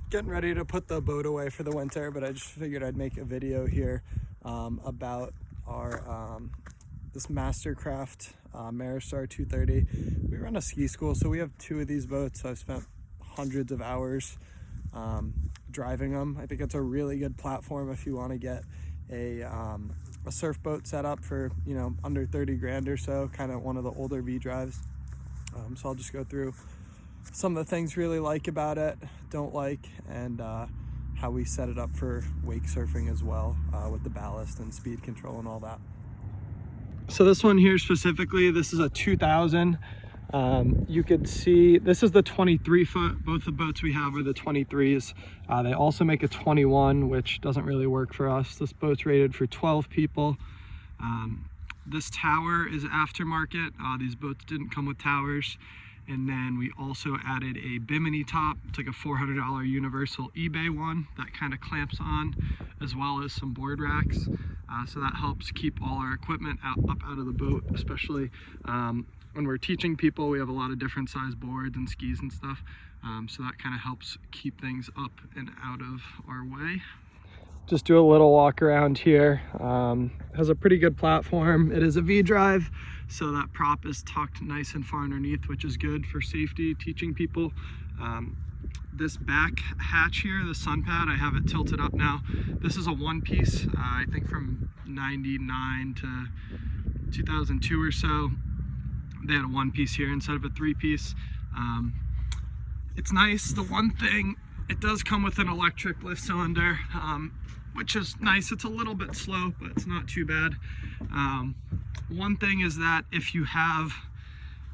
getting ready to put the boat away for the winter, but I just figured I'd make a video here about our this Mastercraft Maristar 230. We run a ski school, so we have 2 of these boats. I've spent hundreds of hours driving them. I think it's a really good platform if you want to get a surf boat set up for, you know, under 30 grand or so, kind of one of the older V drives. So I'll just go through some of the things really like about it, don't like, and how we set it up for wake surfing as well, with the ballast and speed control and all that. So this one here specifically, this is a 2000. You could see this is the 23 foot. Both the boats we have are the 23s. They also make a 21, which doesn't really work for us. This boat's rated for 12 people. This tower is aftermarket. These boats didn't come with towers. And then we also added a bimini top. It's like a $400 universal eBay one that kind of clamps on, as well as some board racks. So that helps keep all our equipment up out of the boat, especially when we're teaching people. We have a lot of different size boards and skis and stuff. So that kind of helps keep things up and out of our way. Just do a little walk around here. Has a pretty good platform. It is a V drive, so that prop is tucked nice and far underneath, which is good for safety, teaching people. This back hatch here, the sun pad, I have it tilted up now. This is a one piece, I think from 99 to 2002 or so. They had a one piece here instead of a 3-piece. It's nice. The one thing, it does come with an electric lift cylinder, which is nice. It's a little bit slow, but it's not too bad. One thing is that if you have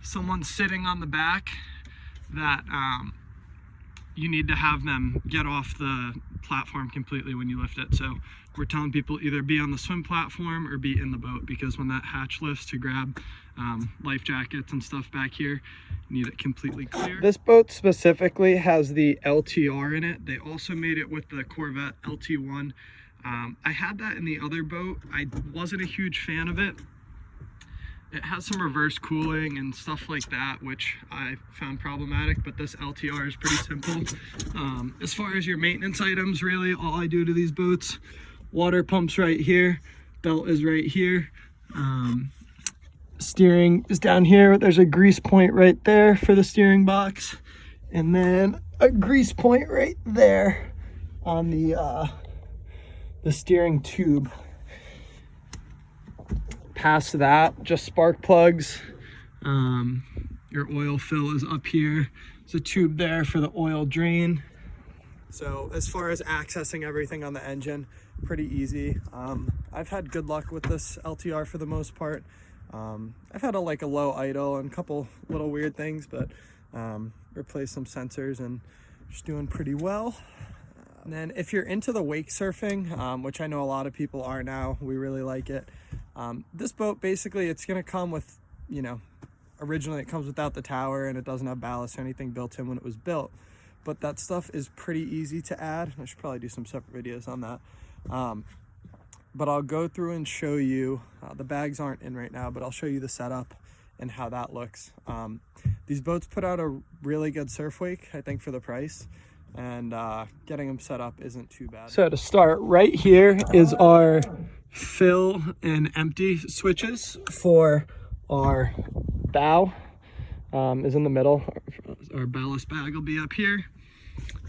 someone sitting on the back, that you need to have them get off the platform completely when you lift it. So we're telling people either be on the swim platform or be in the boat, because when that hatch lifts to grab life jackets and stuff back here, you need it completely clear. This boat specifically has the LTR in it. They also made it with the Corvette LT1. I had that in the other boat. I wasn't a huge fan of it. It has some reverse cooling and stuff like that, which I found problematic, but this LTR is pretty simple. As far as your maintenance items, really, all I do to these boats, water pumps right here, belt is right here, steering is down here. There's a grease point right there for the steering box, and then a grease point right there on the steering tube. Past that, just spark plugs. Your oil fill is up here. There's a tube there for the oil drain. So as far as accessing everything on the engine, pretty easy. I've had good luck with this LTR for the most part. I've had a low idle and a couple little weird things, but replaced some sensors and just doing pretty well. And then if you're into the wake surfing, which I know a lot of people are now, we really like it. This boat, basically, it's going to come with, you know, originally it comes without the tower and it doesn't have ballast or anything built in when it was built. But that stuff is pretty easy to add. I should probably do some separate videos on that. But I'll go through and show you, the bags aren't in right now, but I'll show you the setup and how that looks. These boats put out a really good surf wake, I think, for the price. And getting them set up isn't too bad. So to start, right here is our fill and empty switches for our bow. Is in the middle. Our ballast bag will be up here.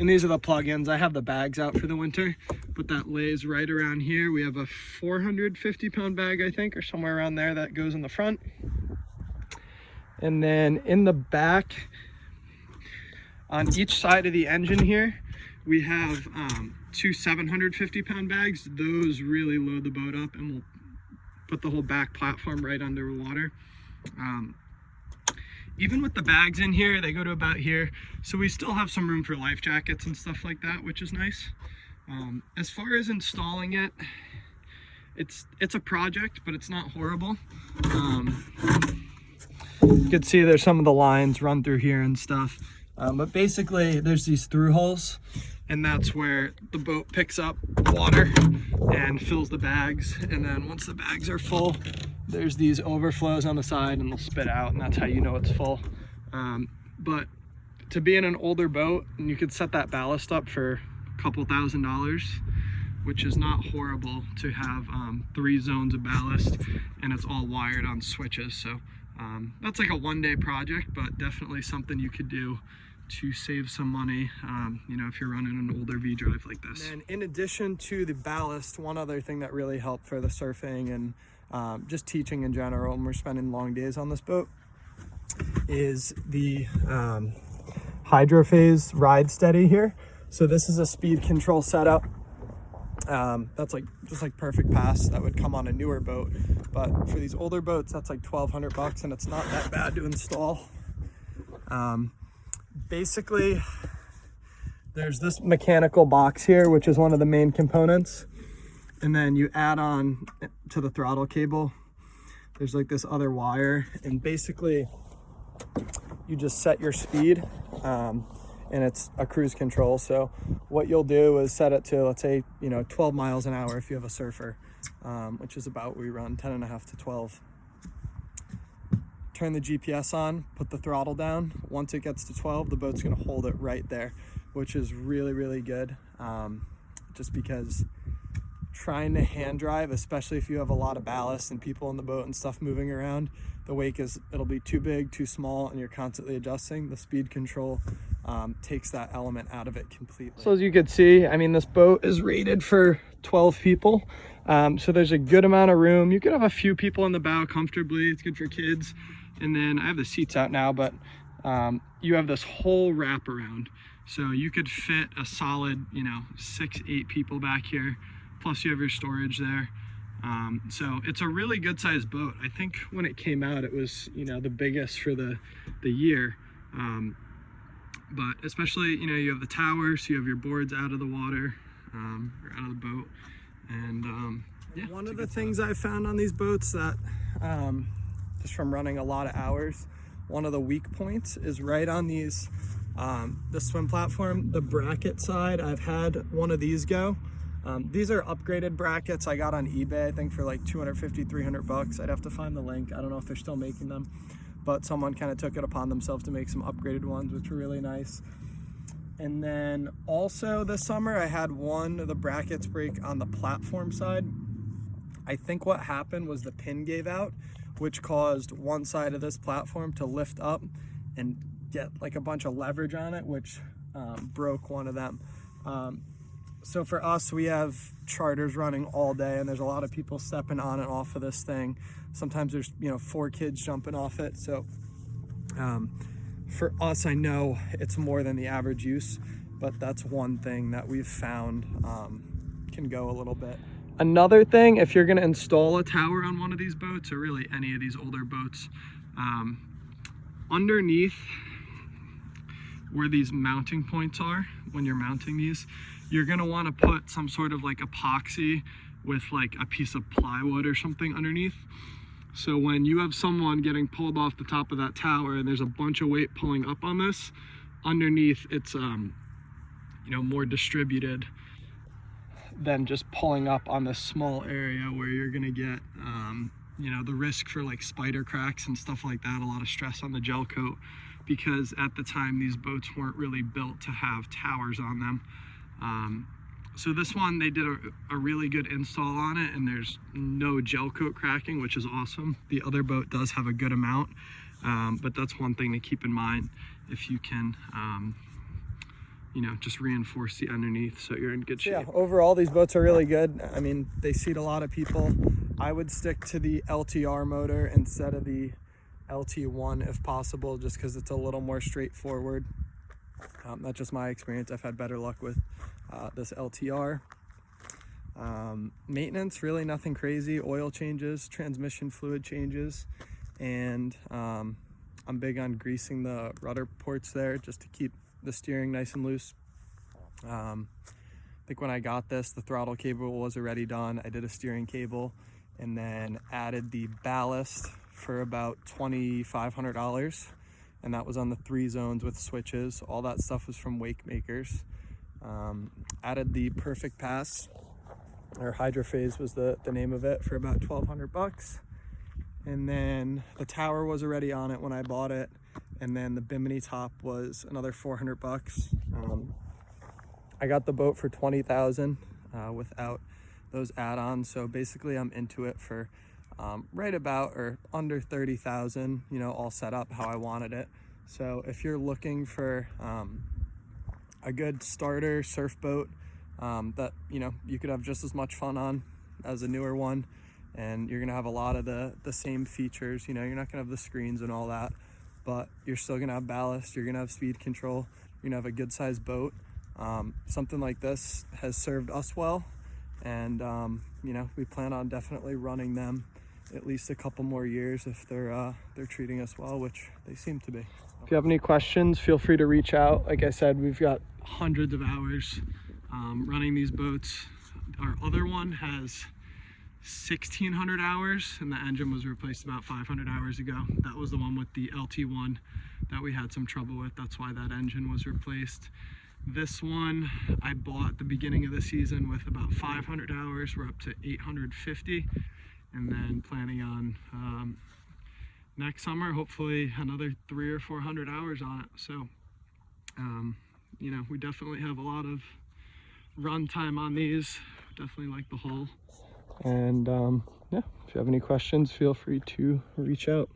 And these are the plugins. I have the bags out for the winter, but that lays right around here. We have a 450-pound bag, I think, or somewhere around there that goes in the front. And then in the back, on each side of the engine here, we have 2 750-pound bags. Those really load the boat up, and we'll put the whole back platform right under water. Even with the bags in here, they go to about here. So we still have some room for life jackets and stuff like that, which is nice. As far as installing it, it's a project, but it's not horrible. You can see there's some of the lines run through here and stuff. But basically there's these through holes, and that's where the boat picks up water and fills the bags. And then once the bags are full, there's these overflows on the side and they'll spit out, and that's how you know it's full. But to be in an older boat, and you could set that ballast up for a couple $1,000s, which is not horrible to have 3 zones of ballast, and it's all wired on switches. So that's like a one-day project, but definitely something you could do to save some money, you know, if you're running an older V-drive like this. And in addition to the ballast, one other thing that really helped for the surfing and just teaching in general, and we're spending long days on this boat, is the Hydrophase Ride Steady here. So this is a speed control setup. That's like just like perfect pass that would come on a newer boat, but for these older boats that's like $1,200, and it's not that bad to install. Basically there's this mechanical box here, which is one of the main components, and then you add on to the throttle cable, there's like this other wire, and basically you just set your speed, and it's a cruise control. So what you'll do is set it to, let's say, you know, 12 miles an hour if you have a surfer, which is about, we run 10.5 to 12. Turn the GPS on, put the throttle down. Once it gets to 12, the boat's gonna hold it right there, which is really, really good. Just because trying to hand drive, especially if you have a lot of ballast and people in the boat and stuff moving around, the wake it'll be too big, too small, and you're constantly adjusting. The speed control takes that element out of it completely. So as you can see, I mean, this boat is rated for 12 people. So there's a good amount of room. You could have a few people in the bow comfortably. It's good for kids. And then I have the seats out now, but you have this whole wraparound. So you could fit a solid, you know, 6-8 people back here. Plus you have your storage there. So it's a really good sized boat. I think when it came out, it was, you know, the biggest for the year. But especially, you know, you have the tower, so you have your boards out of the water, or out of the boat. And yeah. One of the things I found on these boats that, just from running a lot of hours, one of the weak points is right on these, the swim platform, the bracket side. I've had one of these go. These are upgraded brackets I got on eBay, I think for like $250, $300. I'd have to find the link. I don't know if they're still making them, but someone kind of took it upon themselves to make some upgraded ones, which were really nice. And then also this summer, I had one of the brackets break on the platform side. I think what happened was the pin gave out, which caused one side of this platform to lift up and get like a bunch of leverage on it, which broke one of them. So for us, we have charters running all day, and there's a lot of people stepping on and off of this thing. Sometimes there's, you know, 4 kids jumping off it. So for us, I know it's more than the average use, but that's one thing that we've found can go a little bit. Another thing, if you're gonna install a tower on one of these boats, or really any of these older boats, underneath where these mounting points are, when you're mounting these, you're gonna wanna put some sort of like epoxy with like a piece of plywood or something underneath. So when you have someone getting pulled off the top of that tower and there's a bunch of weight pulling up on this, underneath it's you know, more distributed than just pulling up on this small area where you're gonna get you know, the risk for like spider cracks and stuff like that, a lot of stress on the gel coat, because at the time these boats weren't really built to have towers on them. So this one, they did a really good install on it, and there's no gel coat cracking, which is awesome. The other boat does have a good amount, but that's one thing to keep in mind if you can, you know, just reinforce the underneath so you're in good shape. Yeah, overall, these boats are really good. I mean, they seat a lot of people. I would stick to the LTR motor instead of the LT1 if possible, just because it's a little more straightforward. That's just my experience. I've had better luck with this LTR. Maintenance, really nothing crazy. Oil changes, transmission fluid changes, and I'm big on greasing the rudder ports there just to keep the steering nice and loose. I think when I got this, the throttle cable was already done. I did a steering cable and then added the ballast for about $2,500. And that was on the 3 zones with switches. All that stuff was from Wake Makers. Added the Perfect Pass, or Hydrophase was the name of it, for about $1,200. And then the tower was already on it when I bought it. and then the bimini top was another 400 bucks. I got the boat for 20,000 without those add-ons, so basically I'm into it for right about or under 30,000, you know, all set up how I wanted it. So if you're looking for a good starter surf boat that, you know, you could have just as much fun on as a newer one, and you're gonna have a lot of the same features, you know, you're not gonna have the screens and all that, but you're still gonna have ballast, you're gonna have speed control, you're gonna have a good sized boat. Something like this has served us well, and you know, we plan on definitely running them at least a couple more years if they're treating us well, which they seem to be. If you have any questions, feel free to reach out. Like I said, we've got hundreds of hours running these boats. Our other one has 1,600 hours, and the engine was replaced about 500 hours ago. That was the one with the LT1 that we had some trouble with. That's why that engine was replaced. This one I bought at the beginning of the season with about 500 hours. We're up to 850, and then planning on next summer hopefully another 300 or 400 hours on it. So you know, we definitely have a lot of run time on these. Definitely like the hull, and yeah, if you have any questions, feel free to reach out.